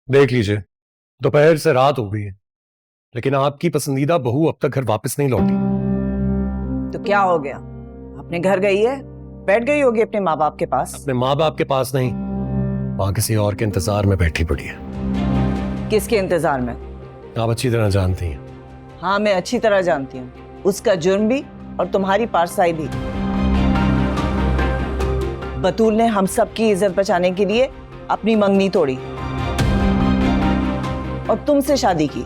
देख लीजिए, दोपहर से रात हो गई है, लेकिन आपकी पसंदीदा बहू अब तक घर वापस नहीं लौटी। तो क्या हो गया? अपने घर गई है, बैठ गई होगी अपने माँ बाप के पास। अपने माँ बाप के पास नहीं, वहां किसी और के इंतजार में बैठी पड़ी है। किसके इंतजार में? आप अच्छी तरह जानती हैं। हाँ, मैं अच्छी तरह जानती हूँ, उसका जुर्म भी और तुम्हारी पारसाई भी। बतूल ने हम सब की इज्जत बचाने के लिए अपनी मंगनी तोड़ी और तुमसे शादी की,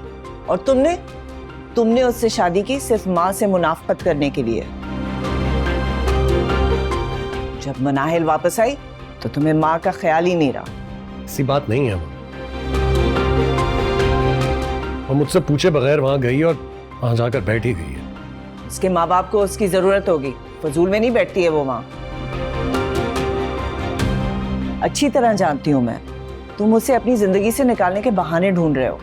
और तुमने उससे शादी की सिर्फ माँ से मुनाफकत करने के लिए। जब मनाहिल वापस आई तो तुम्हें माँ का ख्याल ही नहीं रहा। ऐसी बात नहीं है। वो मुझसे पूछे बगैर वहां गई और वहां जाकर बैठ ही गई है। उसके माँ बाप को उसकी जरूरत होगी, फजूल में नहीं बैठती है वो माँ। अच्छी तरह जानती हूँ मैं, तुम उसे अपनी जिंदगी से निकालने के बहाने ढूंढ रहे हो।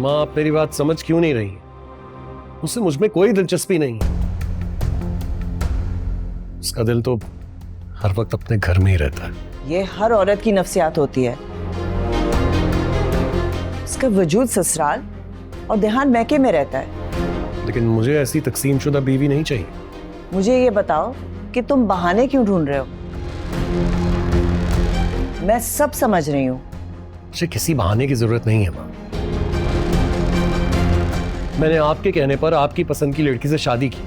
माँ, आप मेरी बात समझ क्यों नहीं रही? उससे मुझ में कोई दिलचस्पी नहीं है। उसका दिल तो हर वक्त अपने घर में ही रहता है। ये हर औरत की नफ्सियात होती है। उसका वजूद ससुराल और देहान मैके में रहता है। लेकिन मुझे ऐसी तकसीमशुदा बीवी नहीं चाहिए। मुझे ये बताओ कि तुम बहाने क्यों ढूंढ रहे हो? मैं सब समझ रही हूँ। मुझे किसी बहाने की जरूरत नहीं है माँ। मैंने आपके कहने पर आपकी पसंद की लड़की से शादी की,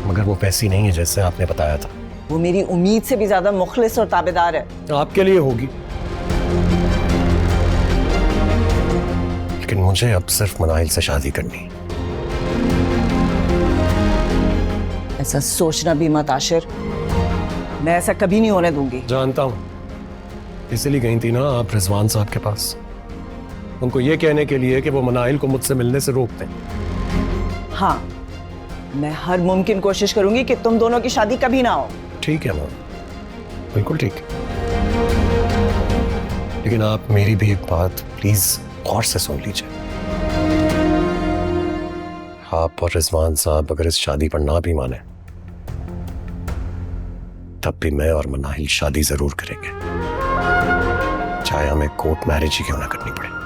मगर वो वैसी नहीं है जैसे आपने बताया था। वो मेरी उम्मीद से भी ज्यादा मुखलिस और ताबेदार है। आपके लिए होगी, लेकिन मुझे अब सिर्फ मनाहिल से शादी करनी है। ऐसा सोचना भी मत आशिर, मैं ऐसा कभी नहीं होने दूंगी। जानता हूं, इसलिए गई थी ना आप रिजवान साहब के पास, उनको ये कहने के लिए कि वो मनाहिल को मुझसे मिलने से रोक दें। हाँ, मैं हर मुमकिन कोशिश करूंगी कि तुम दोनों की शादी कभी ना हो। ठीक है मैम, बिल्कुल ठीक है, लेकिन आप मेरी भी एक बात प्लीज गौर से सुन लीजिए। आप और रिजवान साहब अगर इस शादी पर ना भी माने, तब भी मैं और मनाहिल शादी जरूर करेंगे, चाहे हमें कोर्ट मैरिज ही क्यों ना करनी पड़े।